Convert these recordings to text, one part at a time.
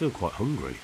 feel quite hungry.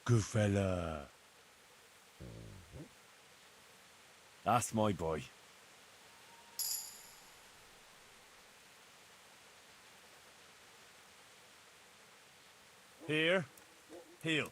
Good fella. That's my boy. Here. Heel.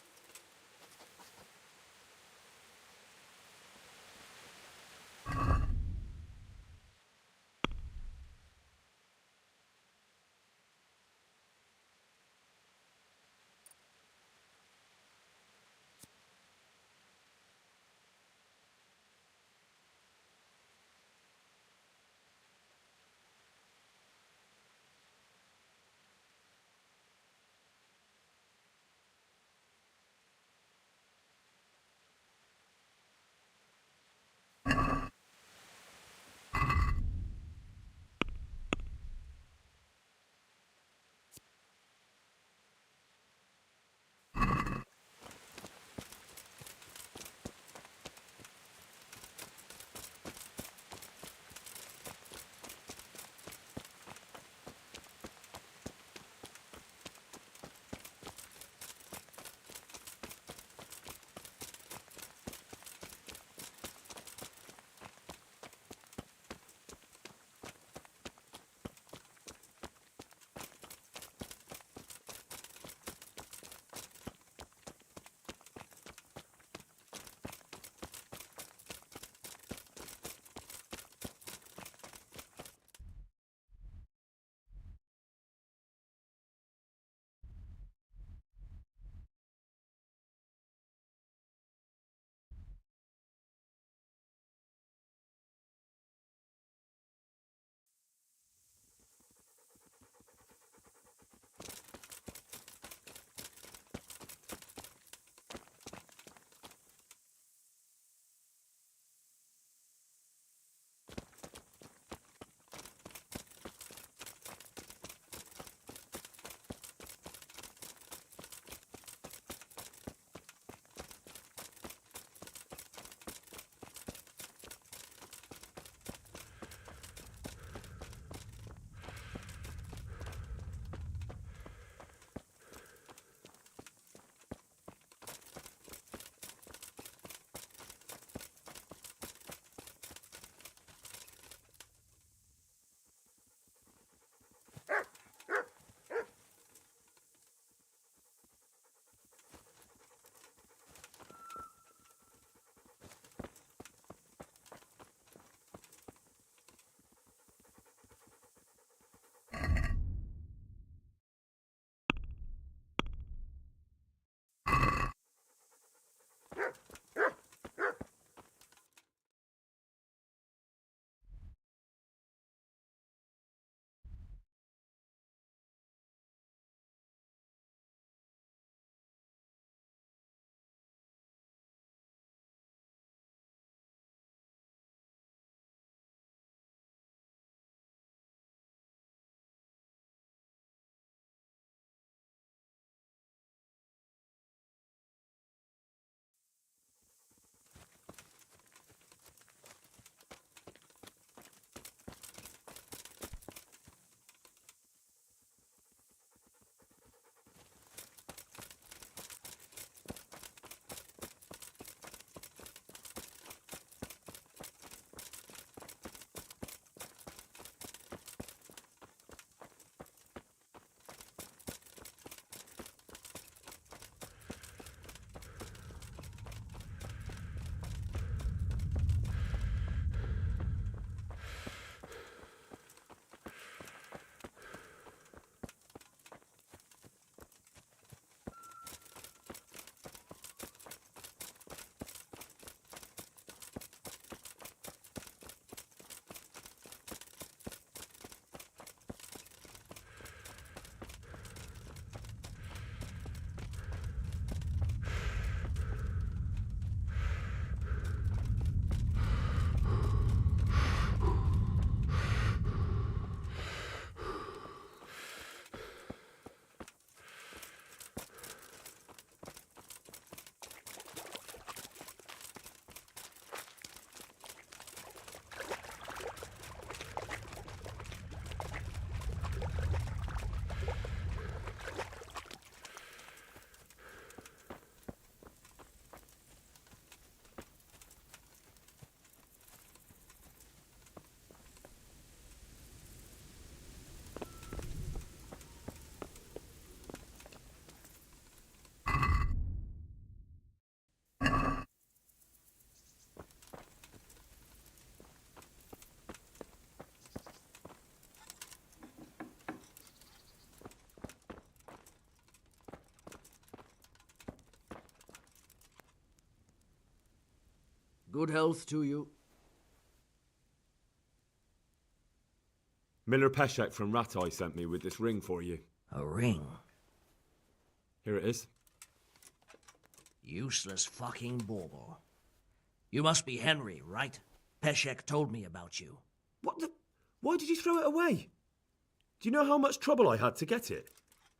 Good health to you. Miller Peshek from Ratai sent me with this ring for you. A ring? Here it is. Useless fucking bauble. You must be Henry, right? Peshek told me about you. What the... Why did you throw it away? Do you know how much trouble I had to get it?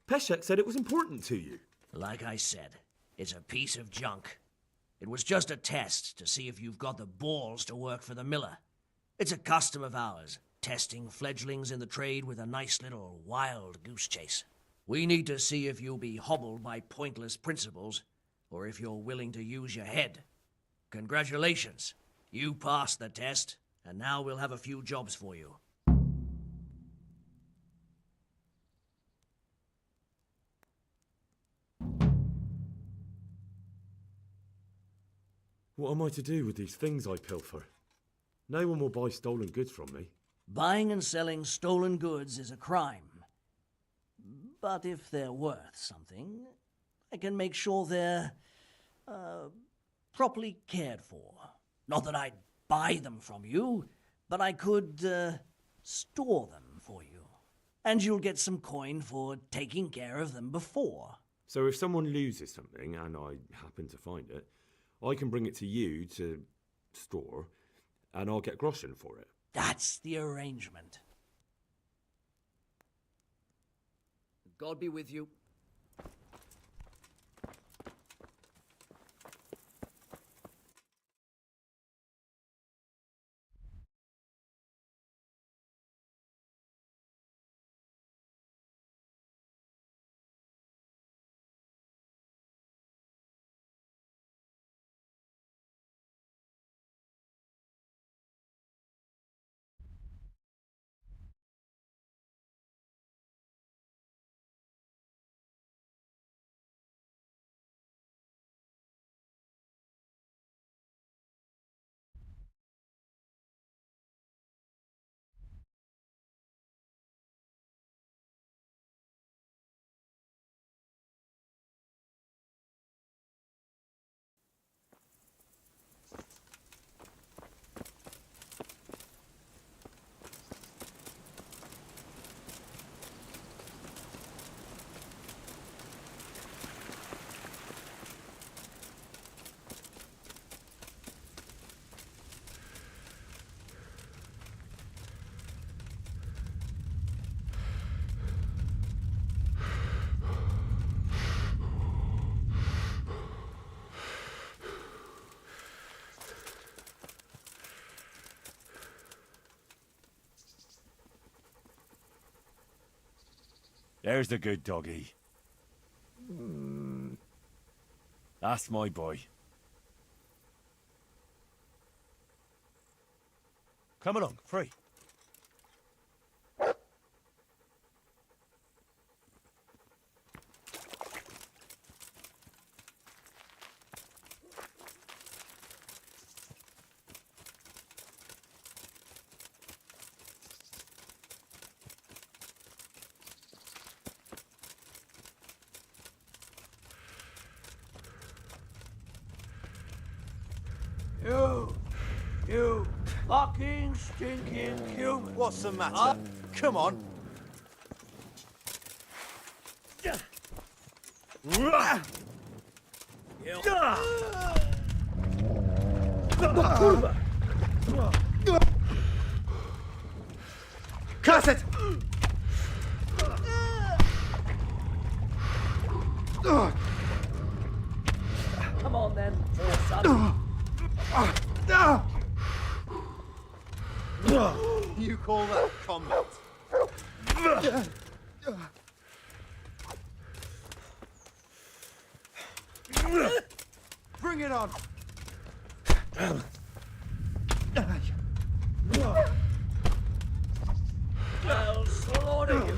Peshek said it was important to you. Like I said, it's a piece of junk. It was just a test to see if you've got the balls to work for the miller. It's a custom of ours, testing fledglings in the trade with a nice little wild goose chase. We need to see if you'll be hobbled by pointless principles, or if you're willing to use your head. Congratulations. You passed the test, and now we'll have a few jobs for you. What am I to do with these things I pilfer? No one will buy stolen goods from me. Buying and selling stolen goods is a crime. But if they're worth something, I can make sure they're, properly cared for. Not that I'd buy them from you, but I could, store them for you. And you'll get some coin for taking care of them before. So if someone loses something, and I happen to find it, I can bring it to you to store, and I'll get groschen for it. That's the arrangement. God be with you. There's the good doggy. That's my boy. Come along, free. You fucking stinking human. What's the matter? Come on. Cut it! Come on then, poor son. You call that combat? Bring it on! I'll slaughter you.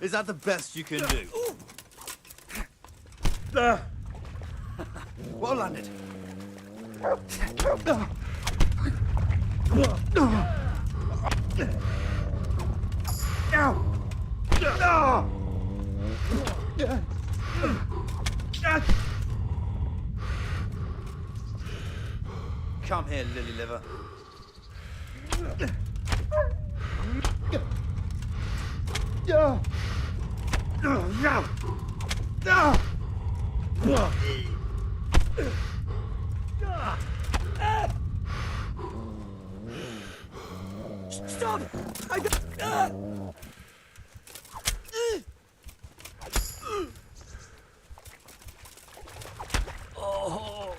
Is that the best you can do? Well landed. Come here, lily liver. Stop! I got... Oh.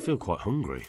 feel quite hungry.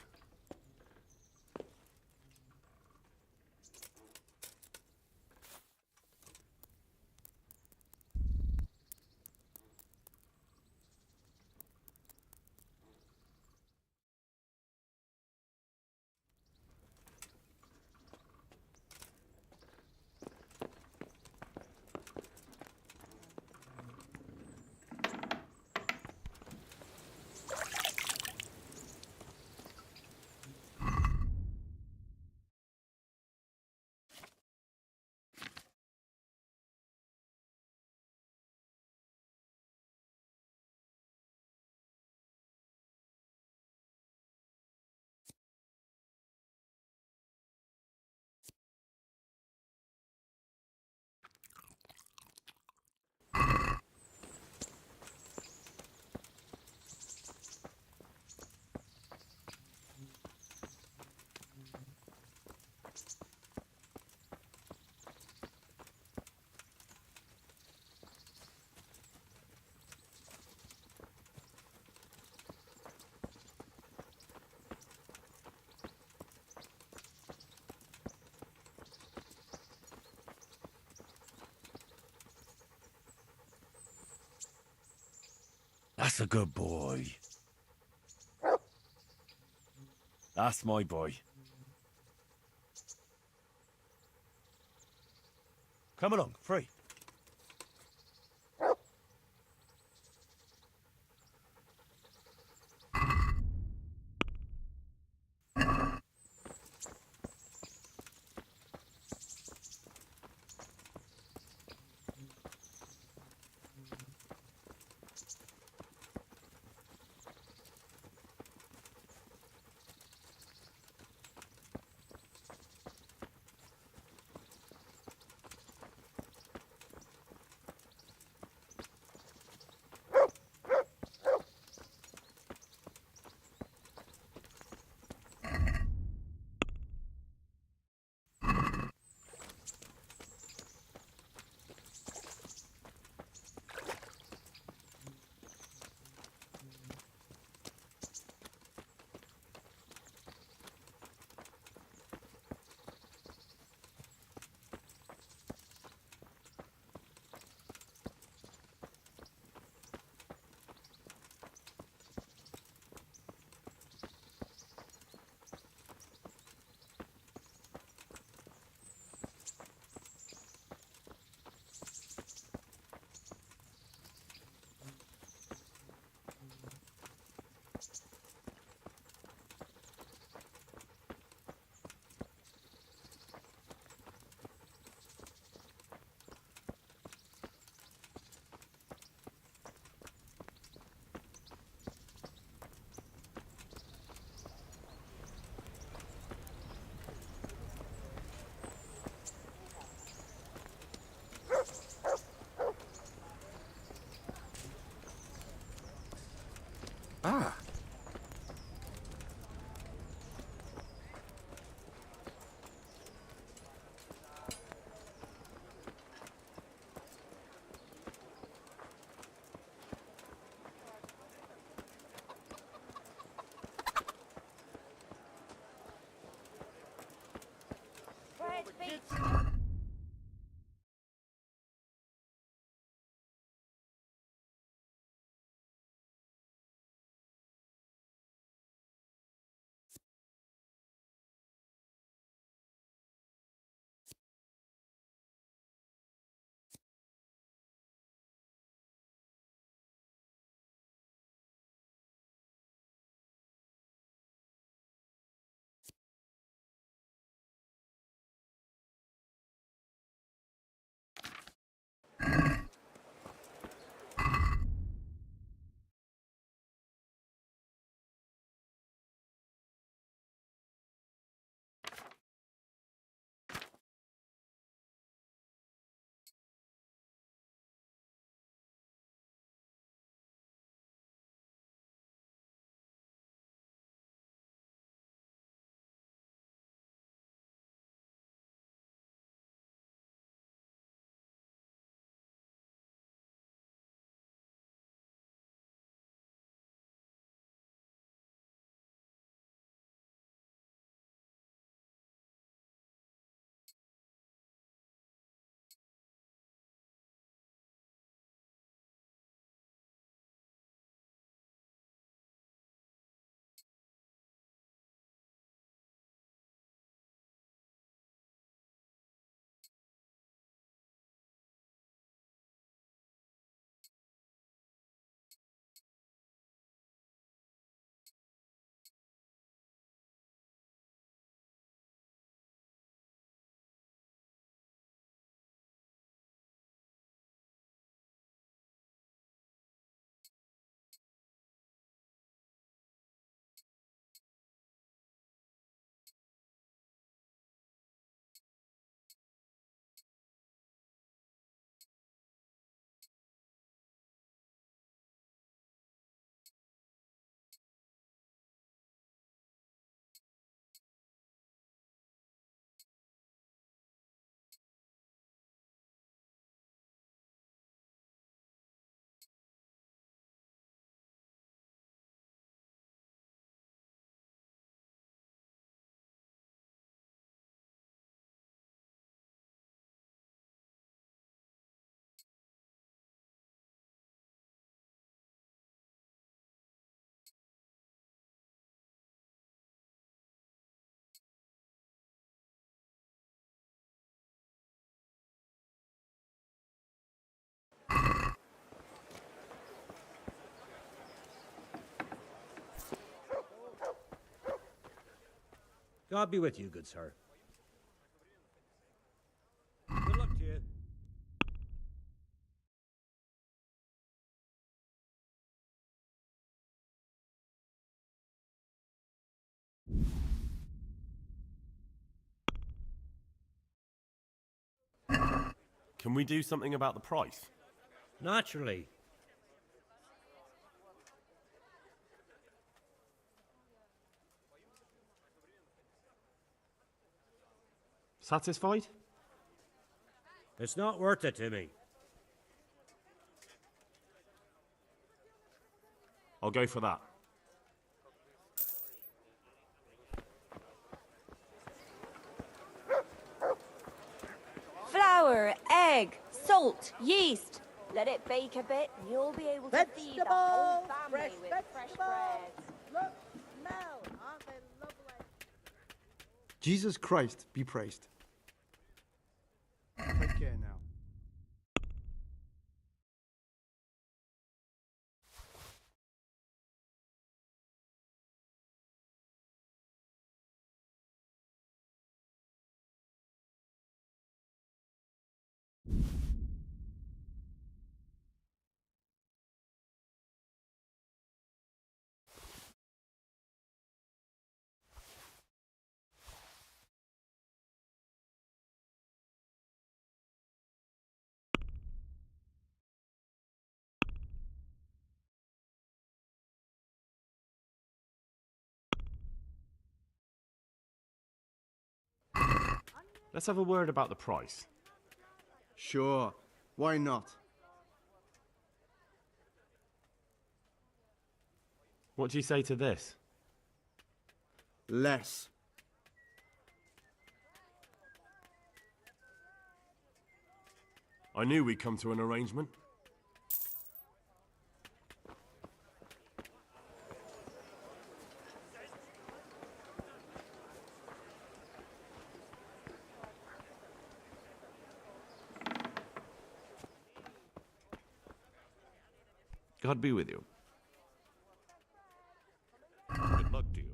That's a good boy. That's my boy. Come along, free. Ah, God be with you, good sir. Good luck to you. Can we do something about the price? Naturally. Satisfied? It's not worth it to me. I'll go for that. Flour, egg, salt, yeast. Let it bake a bit, and you'll be able to feed the whole family with fresh bread. Look, smell. Aren't they lovely? Jesus Christ be praised. Take care now. Let's have a word about the price. Sure, why not? What do you say to this? Less. I knew we'd come to an arrangement. God be with you. Good luck to you.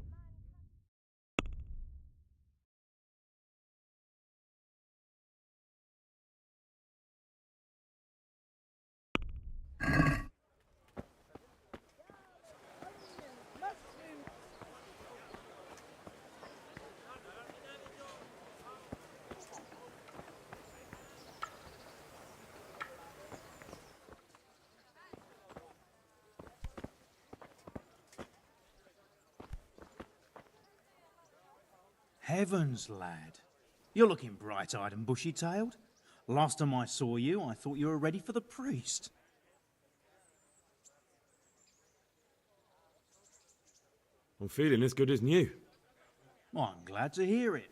Heavens, lad. You're looking bright-eyed and bushy-tailed. Last time I saw you, I thought you were ready for the priest. I'm feeling as good as new. Well, I'm glad to hear it.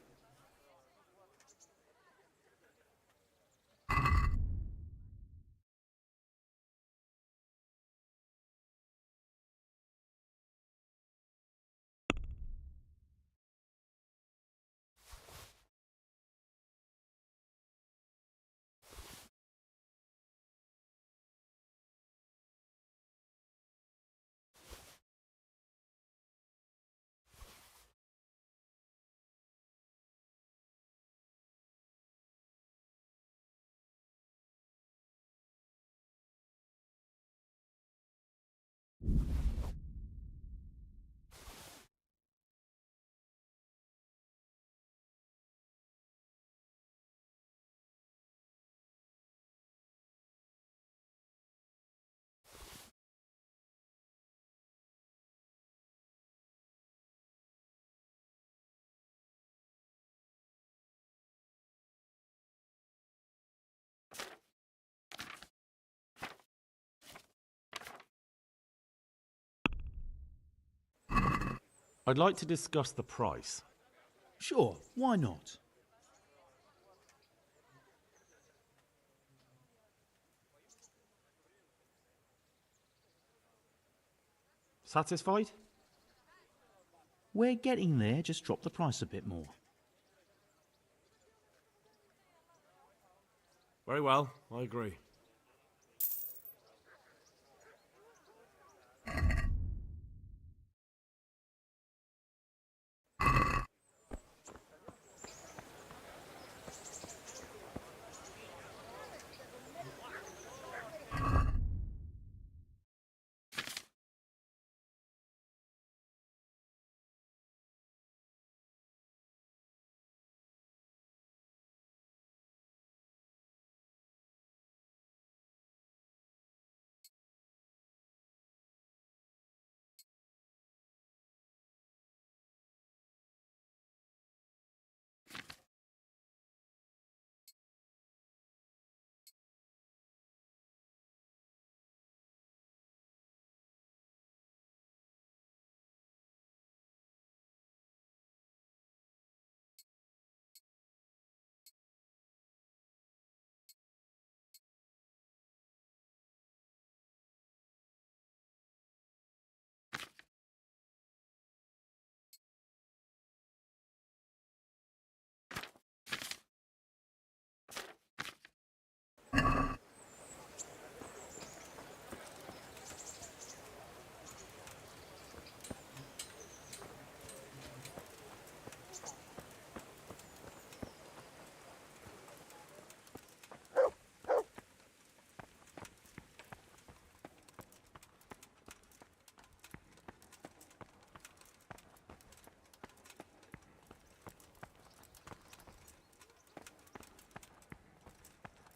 I'd like to discuss the price. Sure, why not? Satisfied? We're getting there, just drop the price a bit more. Very well, I agree.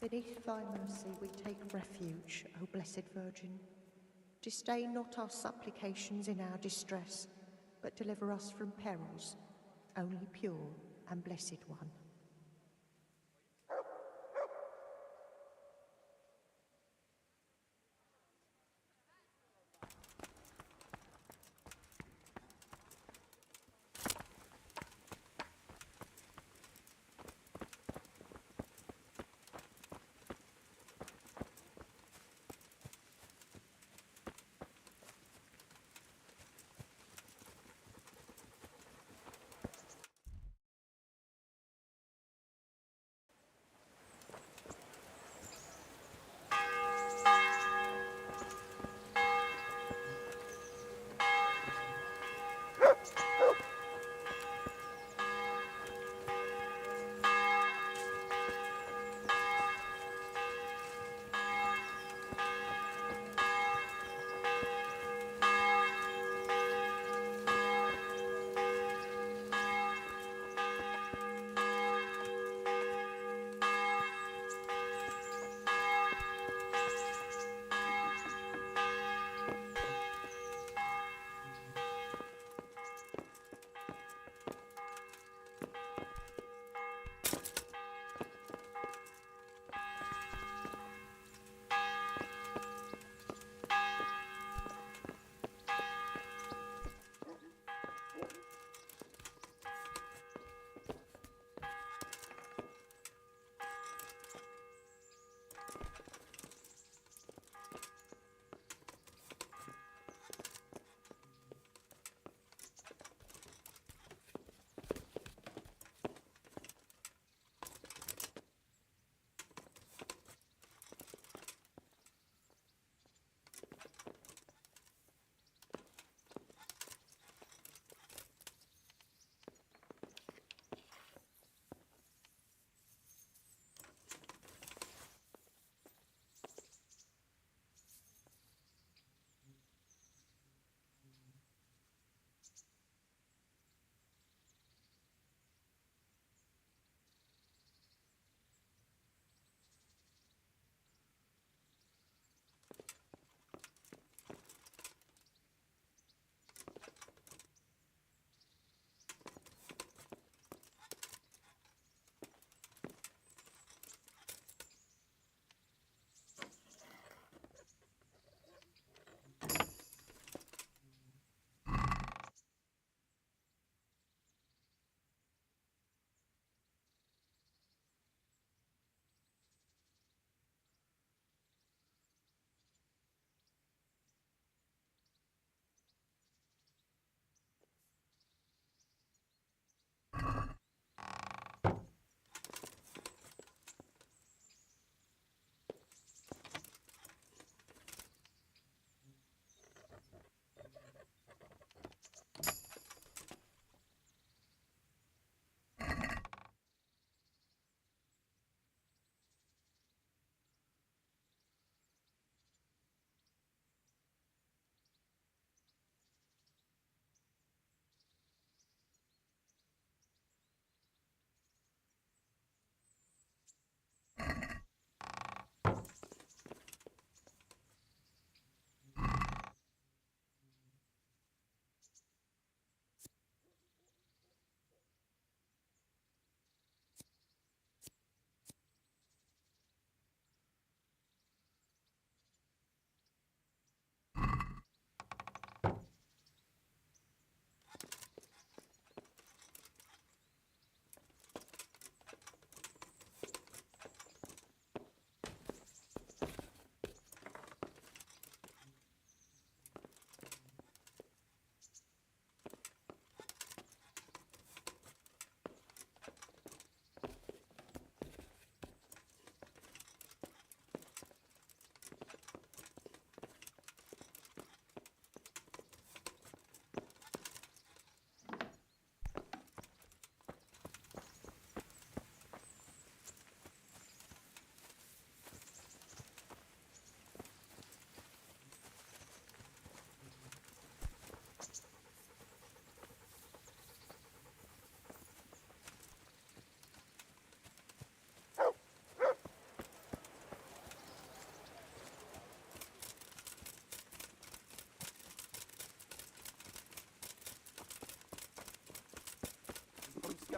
Beneath thy mercy we take refuge, O Blessed Virgin. Disdain not our supplications in our distress, but deliver us from perils, only pure and blessed one.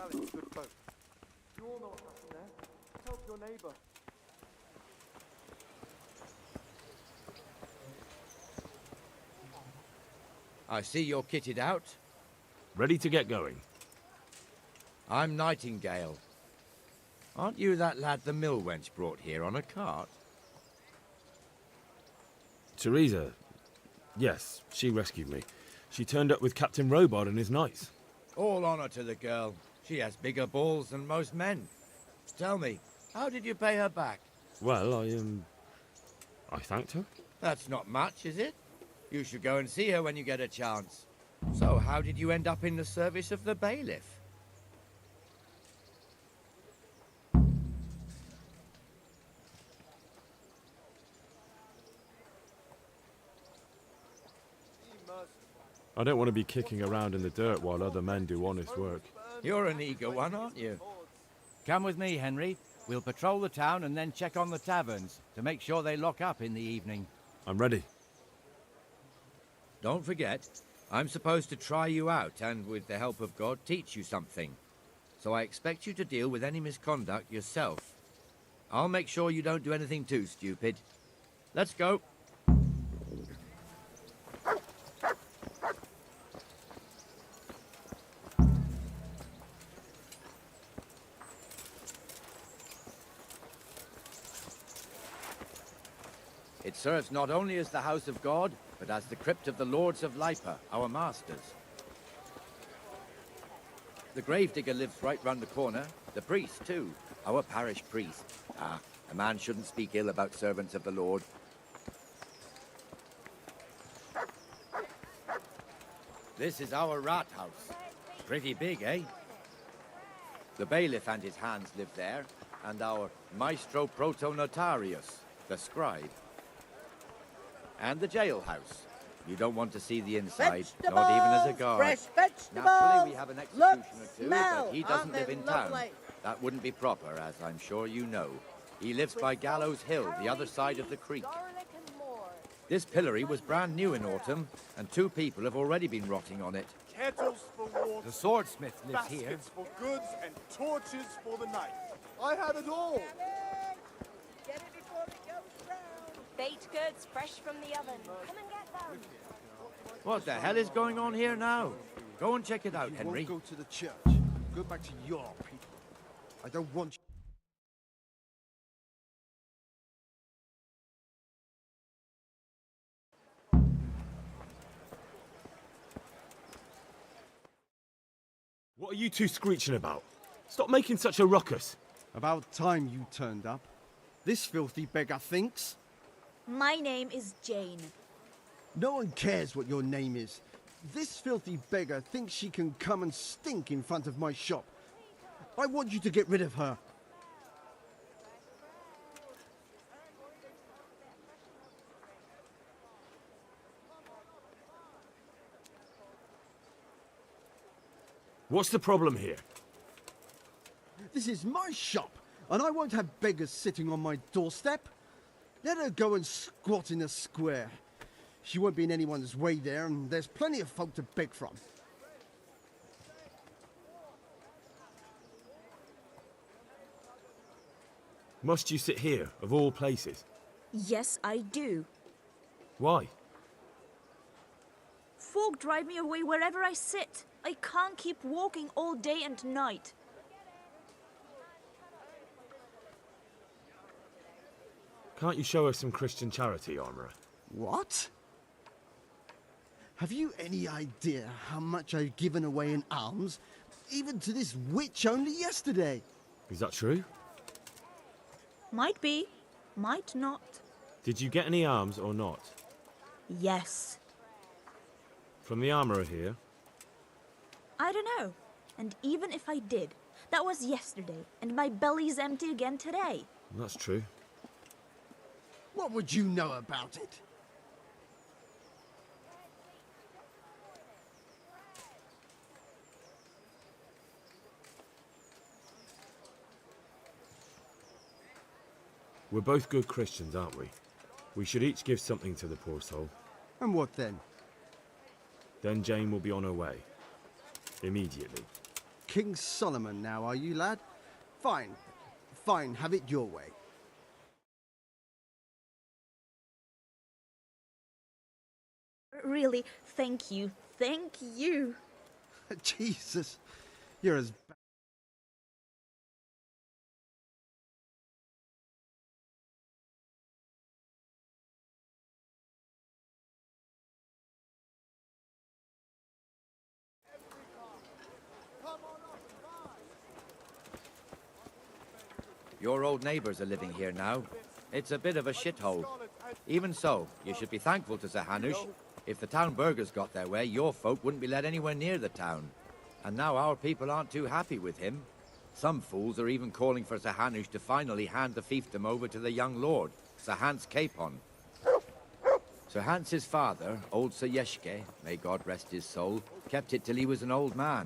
Alex, good folk. You all know what happened there. Help your neighbor. I see you're kitted out. Ready to get going. I'm Nightingale. Aren't you that lad the mill wench brought here on a cart? Teresa. Yes, she rescued me. She turned up with Captain Robard and his knights. All honor to the girl. She has bigger balls than most men. Tell me, how did you pay her back? Well, I thanked her. That's not much, is it? You should go and see her when you get a chance. So, how did you end up in the service of the bailiff? I don't want to be kicking around in the dirt while other men do honest work. You're an eager one, aren't you? Come with me, Henry. We'll patrol the town and then check on the taverns to make sure they lock up in the evening. I'm ready. Don't forget, I'm supposed to try you out and, with the help of God, teach you something. So I expect you to deal with any misconduct yourself. I'll make sure you don't do anything too stupid. Let's go. It serves not only as the house of God, but as the crypt of the lords of Lipa, our masters. The gravedigger lives right round the corner. The priest, too. Our parish priest. Ah, a man shouldn't speak ill about servants of the Lord. This is our rat house. Pretty big, eh? The bailiff and his hands live there, and our maestro protonotarius, the scribe. And the jailhouse. You don't want to see the inside, not even as a guard. Fresh vegetables! Naturally, we have an executioner too, smell. but he doesn't Aren't live they in town. lovely? That wouldn't be proper, as I'm sure you know. He lives by Gallows Hill, the other side of the creek. This pillory was brand new in autumn, and 2 people have already been rotting on it. Kettles for water, The swordsmith lives here. baskets for goods, and torches for the night. I have it all. Get it before it goes round. Baked goods fresh from the oven. Come and get them. What the hell is going on here now? Go and check it out, You Henry. won't go to the church. Go back to your people. I don't want you. What are you two screeching about? Stop making such a ruckus. About time you turned up. This filthy beggar thinks. My name is Jane. No one cares what your name is. This filthy beggar thinks she can come and stink in front of my shop. I want you to get rid of her. What's the problem here? This is my shop, and I won't have beggars sitting on my doorstep. Let her go and squat in a square. She won't be in anyone's way there, and there's plenty of folk to beg from. Must you sit here, of all places? Yes, I do. Why? Folk drive me away wherever I sit. I can't keep walking all day and night. Can't you show us some Christian charity, Armourer? What? Have you any idea how much I've given away in alms, even to this witch only yesterday? Is that true? Might be, might not. Did you get any alms or not? Yes. From the Armourer here? I don't know. And even if I did, that was yesterday, and my belly's empty again today. That's true. What would you know about it? We're both good Christians, aren't we? We should each give something to the poor soul. And what then? Then Jane will be on her way. Immediately. King Solomon now, are you, lad? Fine. Fine, have it your way. Really, thank you. Thank you. Jesus, you're as... Your old neighbours are living here now. It's a bit of a shithole. Even so, you should be thankful to Sir Hanush. If the town burghers got their way, your folk wouldn't be let anywhere near the town. And now our people aren't too happy with him. Some fools are even calling for Sir Hanush to finally hand the fiefdom over to the young lord, Sir Hans Capon. Sir Hans's father, old Sir Yeshke, may God rest his soul, kept it till he was an old man.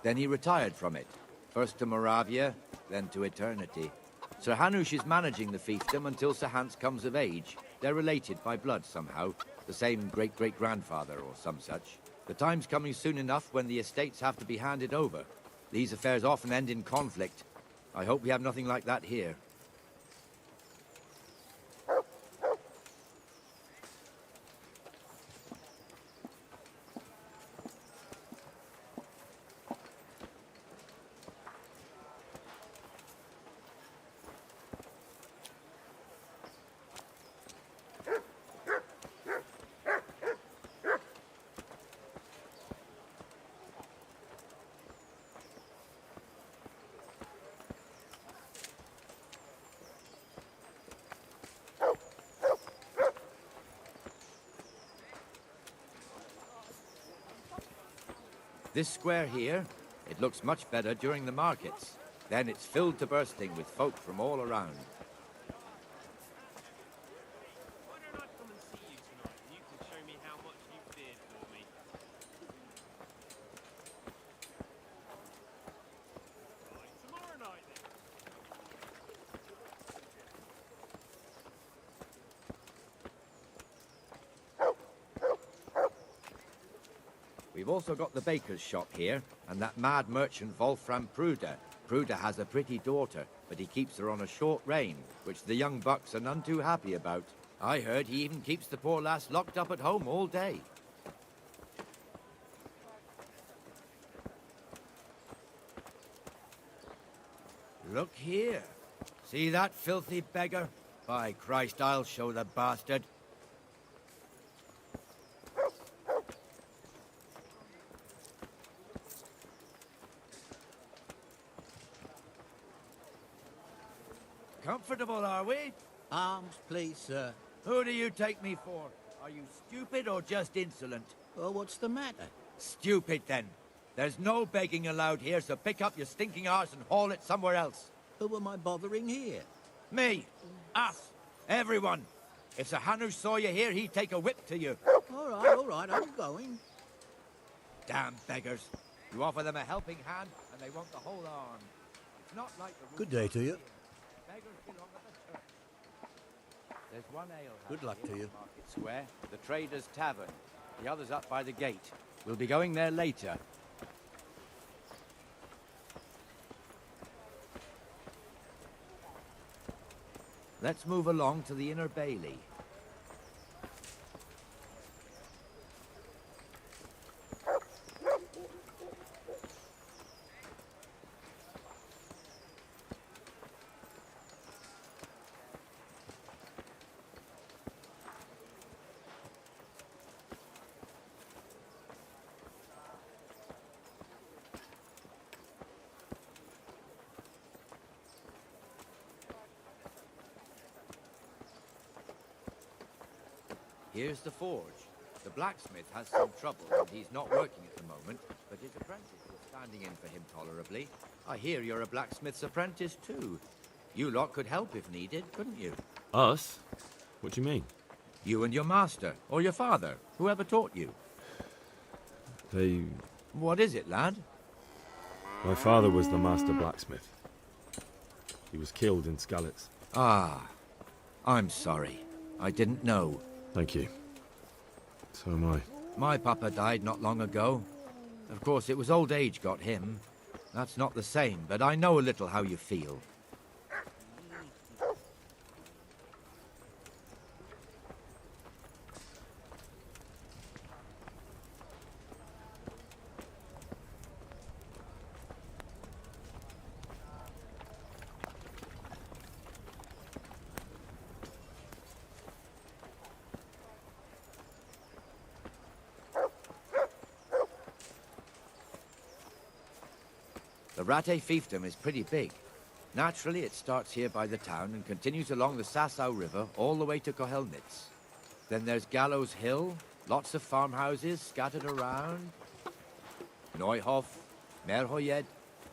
Then he retired from it, first to Moravia, then to eternity. Sir Hanush is managing the fiefdom until Sir Hans comes of age. They're related by blood somehow, the same great-great-grandfather or some such. The time's coming soon enough when the estates have to be handed over. These affairs often end in conflict. I hope we have nothing like that here. This square here, it looks much better during the markets. Then it's filled to bursting with folk from all around. Why don't I come and see you tonight and you can show me how much you feared for me? Right, tomorrow night then. We've also got the baker's shop here, and that mad merchant Wolfram Pruder. Pruder has a pretty daughter, but he keeps her on a short rein, which the young bucks are none too happy about. I heard he even keeps the poor lass locked up at home all day. Look here. See that filthy beggar? By Christ, I'll show the bastard. Comfortable, are we? Arms, please, sir. Who do you take me for? Are you stupid or just insolent? Well, what's the matter? Stupid, then. There's no begging allowed here, so pick up your stinking arse and haul it somewhere else. Who am I bothering here? Me. Us. Everyone. If Sir Hanush saw you here, he'd take a whip to you. All right, I'm going. Damn beggars. You offer them a helping hand, and they want the whole arm. It's not like the... Good day to you. Beggars belong at the church. There's one alehouse. Good luck to you. Market Square, the Trader's Tavern. The other's up by the gate. We'll be going there later. Let's move along to the Inner Bailey. Here's the forge. The blacksmith has some trouble and he's not working at the moment, but his apprentice is standing in for him tolerably. I hear you're a blacksmith's apprentice too. You lot could help if needed, couldn't you? Us? What do you mean? You and your master, or your father, whoever taught you. They... What is it, lad? My father was the master blacksmith. He was killed in Skalitz. Ah, I'm sorry. I didn't know. Thank you. So am I. My papa died not long ago. Of course, it was old age got him. That's not the same, but I know a little how you feel. The Rattay fiefdom is pretty big. Naturally, it starts here by the town and continues along the Sasau River all the way to Kohelnitz. Then there's Gallows Hill, lots of farmhouses scattered around. Neuhof, Merhoyed.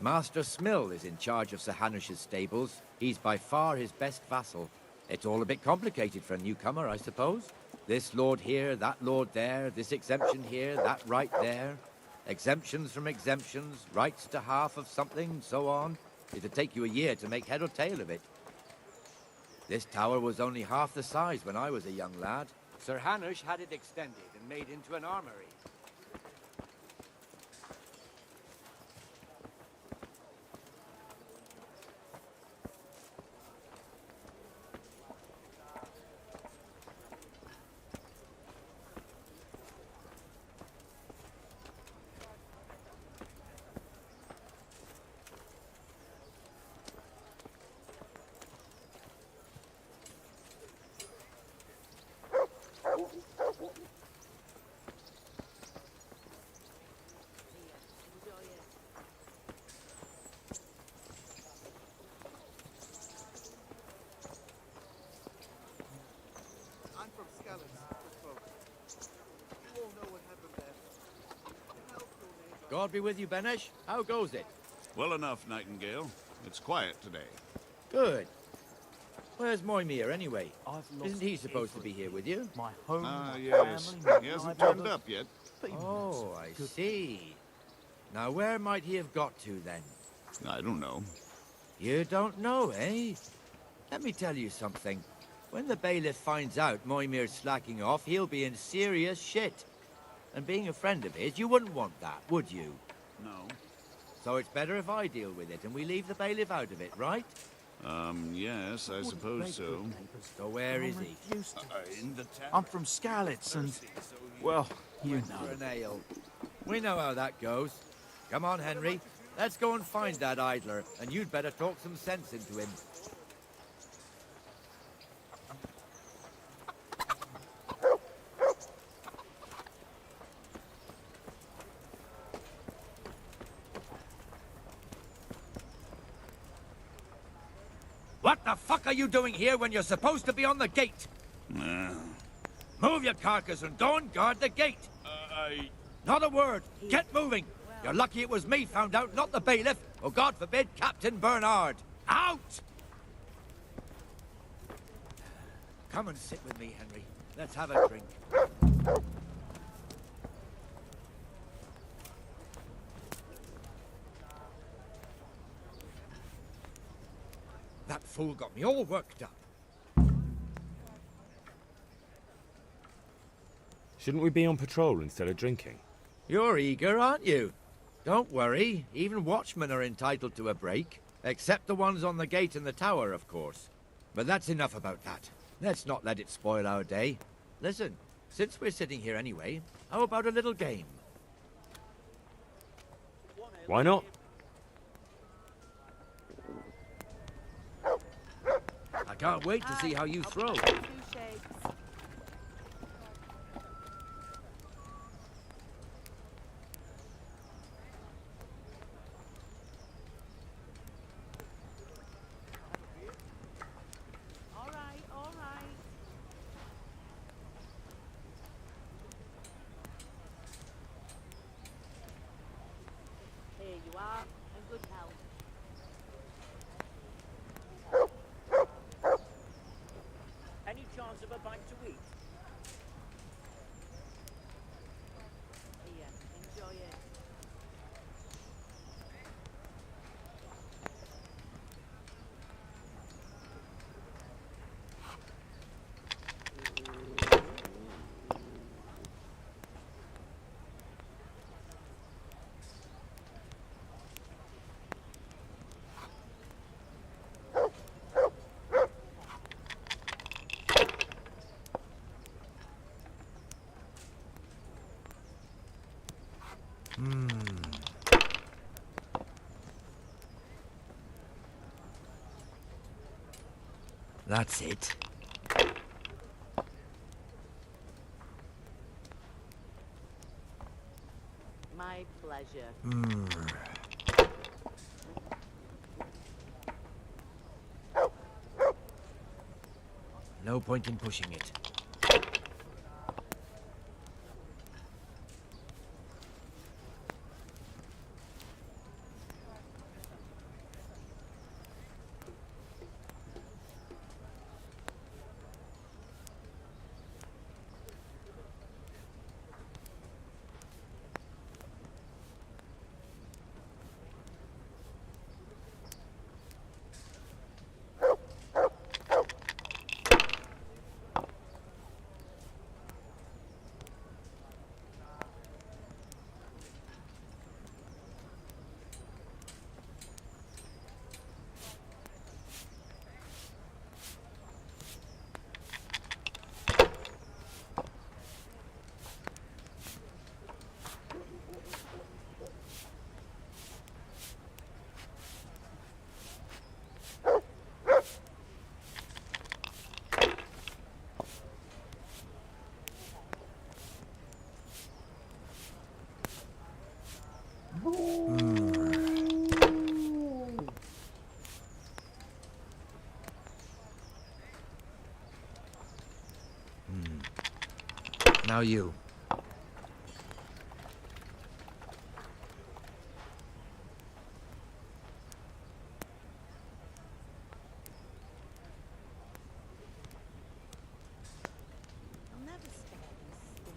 Master Smill is in charge of Sir Hanush's stables. He's by far his best vassal. It's all a bit complicated for a newcomer, I suppose. This lord here, that lord there, this exemption here, that right there. Exemptions from exemptions, rights to half of something, so on. It'd take you a year to make head or tail of it. This tower was only half the size when I was a young lad. Sir Hanush had it extended and made into an armory. I'm from Skallag's, you all know what happened there. God be with you, Benesh. How goes it? Well enough, Nightingale. It's quiet today. Good. Where's Moimir, anyway? Isn't he supposed to be here with you? My home, yes. He hasn't turned up yet. Oh, I see. Now, where might he have got to, then? I don't know. You don't know, eh? Let me tell you something. When the bailiff finds out Moimir's slacking off, he'll be in serious shit. And being a friend of his, you wouldn't want that, would you? No. So it's better if I deal with it and we leave the bailiff out of it, right? Yes, I suppose so. So where is he? In the town. I'm from Skalitz and, well, you For know. an ale. We know how that goes. Come on, Henry. Let's go and find that idler, and you'd better talk some sense into him. What the fuck are you doing here when you're supposed to be on the gate? Move your carcass and go and guard the gate. Not a word. Get moving. You're lucky it was me found out, not the bailiff, or God forbid, Captain Bernard. Out! Come and sit with me, Henry. Let's have a drink. That fool got me all worked up. Shouldn't we be on patrol instead of drinking? You're eager, aren't you? Don't worry. Even watchmen are entitled to a break. Except the ones on the gate and the tower, of course. But that's enough about that. Let's not let it spoil our day. Listen, since we're sitting here anyway, how about a little game? Why not? I can't wait to see how you throw. Here you are, in good health. Any chance of a bite to eat? Here, enjoy it. That's it. My pleasure. No point in pushing it. Now you. I'll never spare these stings.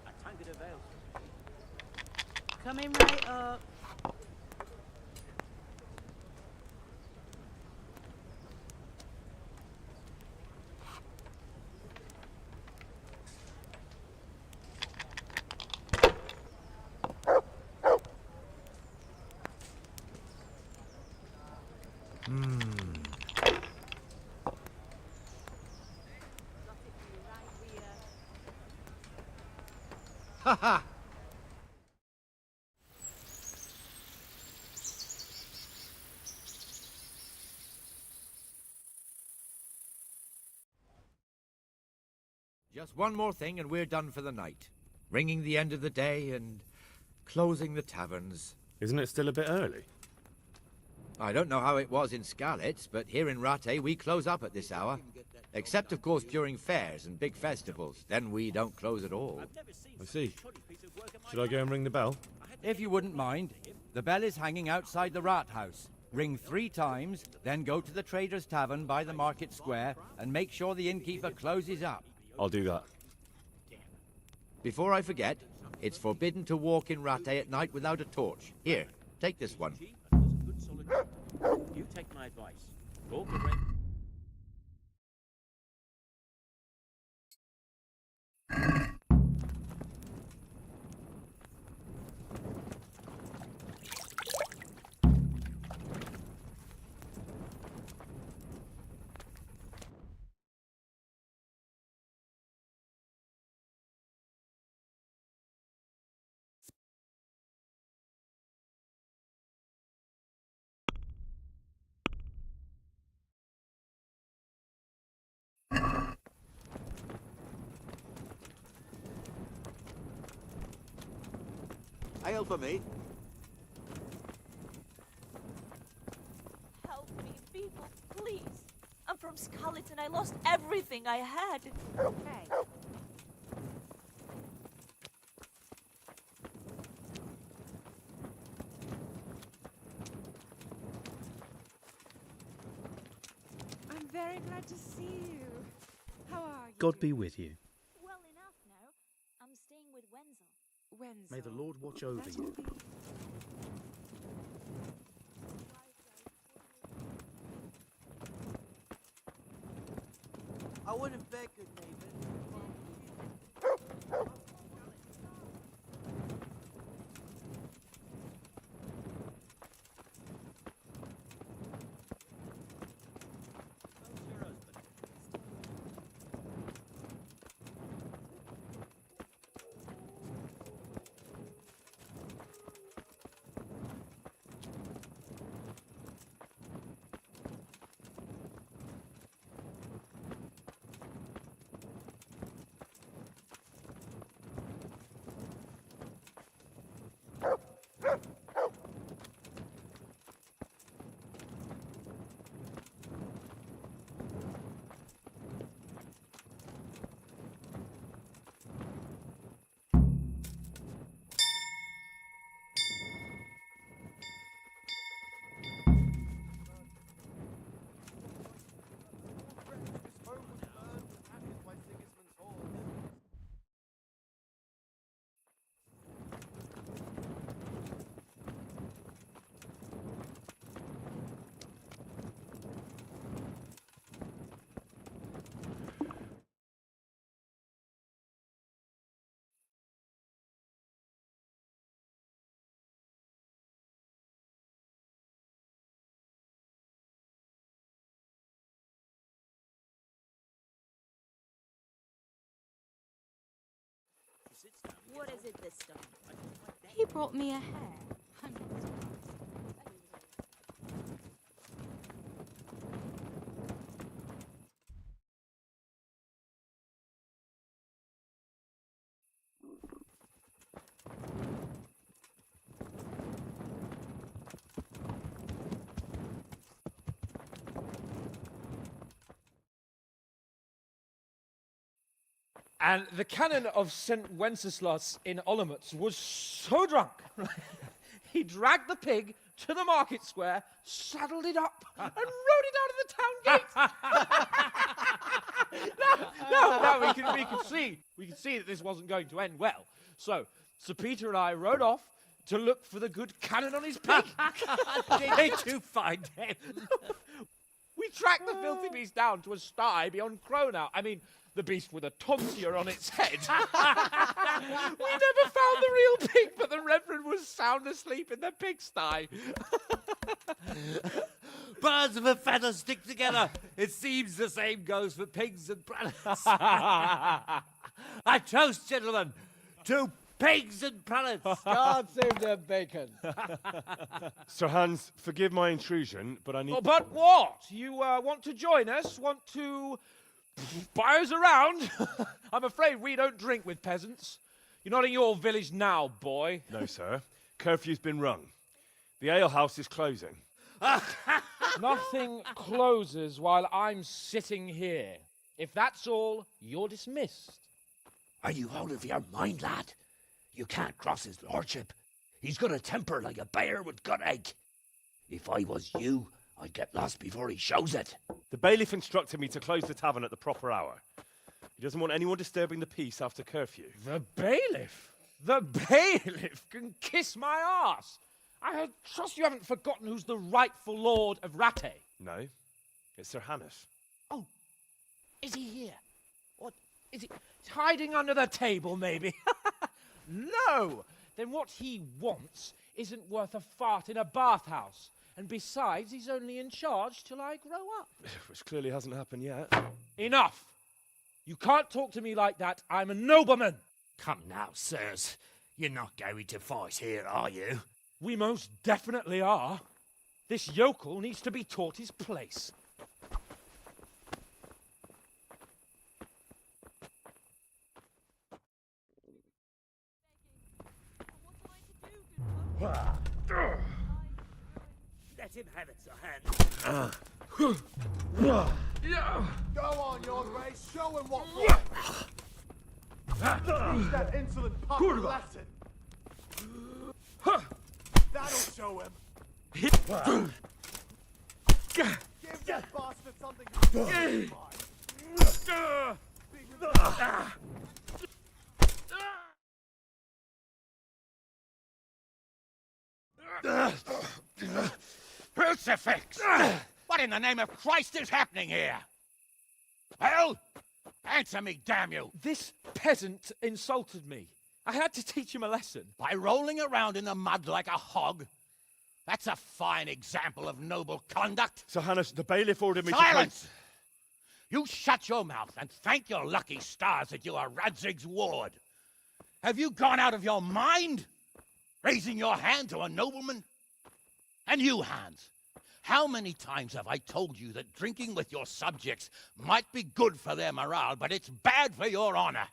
A tankard of ale. Coming right up. Ha ha! Just one more thing and we're done for the night. Ringing the end of the day and closing the taverns. Isn't it still a bit early? I don't know how it was in Scarlet, but here in Rattay we close up at this hour. Except, of course, during fairs and big festivals. Then we don't close at all. I see. Should I go and ring the bell? If you wouldn't mind, the bell is hanging outside the rat house. Ring 3 times, then go to the Trader's Tavern by the market square and make sure the innkeeper closes up. I'll do that. Before I forget, it's forbidden to walk in Rattay at night without a torch. Here, take this one. You take my advice. Walk away. Ale for me. Help me, people, please. I'm from Scarlet and I lost everything I had. Okay. Very glad to see you. How are you? God be with you. Well enough now. I'm staying with Wenzel. Wenzel. May the Lord watch over That'll you. be- I wouldn't beg, good neighbor. What is it this time? He brought me a hare. I'm not surprised. And the canon of St. Wenceslas in Olomouc was so drunk, he dragged the pig to the market square, saddled it up, and rode it out of the town gate. No, we can see that this wasn't going to end well. So, Sir Peter and I rode off to look for the good canon on his pig. Did you find him? We tracked the filthy beast down to a sty beyond Cronau. I mean, the beast with a tonsure on its head. We never found the real pig, but the Reverend was sound asleep in the pigsty. Birds of a feather stick together. It seems the same goes for pigs and prelates. I toast, gentlemen, to pigs and prelates. God save their bacon. Sir Hans, forgive my intrusion, but I need... Oh, but what? You want to join us? Want to buy us around? I'm afraid we don't drink with peasants. You're not in your village now, boy. No, sir. Curfew's been rung. The alehouse is closing. Nothing closes while I'm sitting here. If that's all, you're dismissed. Are you out of your mind, lad? You can't cross his lordship. He's got a temper like a bear with gut ache. If I was you, I'd get lost before he shows it. The bailiff instructed me to close the tavern at the proper hour. He doesn't want anyone disturbing the peace after curfew. The bailiff? The bailiff can kiss my arse. I trust you haven't forgotten who's the rightful lord of Rattay. No, it's Sir Hannes. Oh, is he here? What, is he hiding under the table, maybe? No! Then what he wants isn't worth a fart in a bathhouse. And besides, he's only in charge till I grow up. Which clearly hasn't happened yet. Enough! You can't talk to me like that. I'm a nobleman. Come now, sirs. You're not going to fight here, are you? We most definitely are. This yokel needs to be taught his place. Let him have it, Sir Hans. Go on, your grace. Show him what. Teach that insolent pup a lesson. That'll show him. Give bastard something to Crucifix! What in the name of Christ is happening here? Well, answer me, damn you! This peasant insulted me. I had to teach him a lesson. By rolling around in the mud like a hog? That's a fine example of noble conduct. Sir Hannes, the bailiff ordered me Silence! You shut your mouth and thank your lucky stars that you are Radzig's ward. Have you gone out of your mind? Raising your hand to a nobleman? And you, Hans, how many times have I told you that drinking with your subjects might be good for their morale, but it's bad for your honor?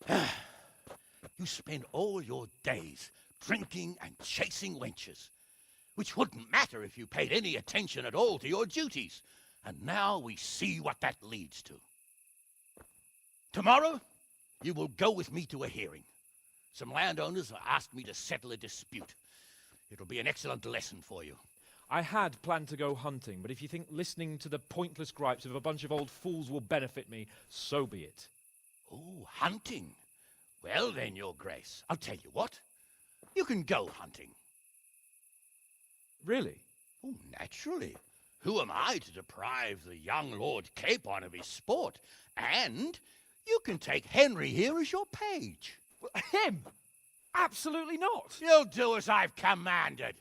You spend all your days drinking and chasing wenches, which wouldn't matter if you paid any attention at all to your duties. And now we see what that leads to. Tomorrow, you will go with me to a hearing. Some landowners have asked me to settle a dispute. It'll be an excellent lesson for you. I had planned to go hunting, but if you think listening to the pointless gripes of a bunch of old fools will benefit me, so be it. Oh, hunting. Well then, Your Grace, I'll tell you what. You can go hunting. Really? Oh, naturally. Who am I to deprive the young Lord Capon of his sport? And you can take Henry here as your page. Him? Absolutely not. You'll do as I've commanded.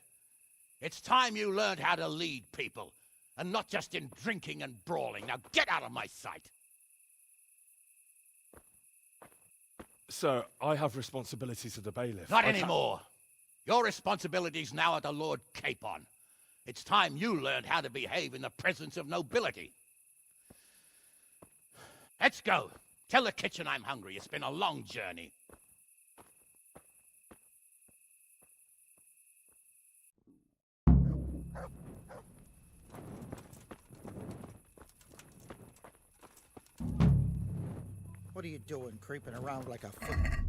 It's time you learned how to lead people, and not just in drinking and brawling. Now get out of my sight. Sir, I have responsibilities of the bailiff. Not anymore. Your responsibilities now are the Lord Capon. It's time you learned how to behave in the presence of nobility. Let's go. Tell the kitchen I'm hungry. It's been a long journey. What are you doing, creeping around like a fool?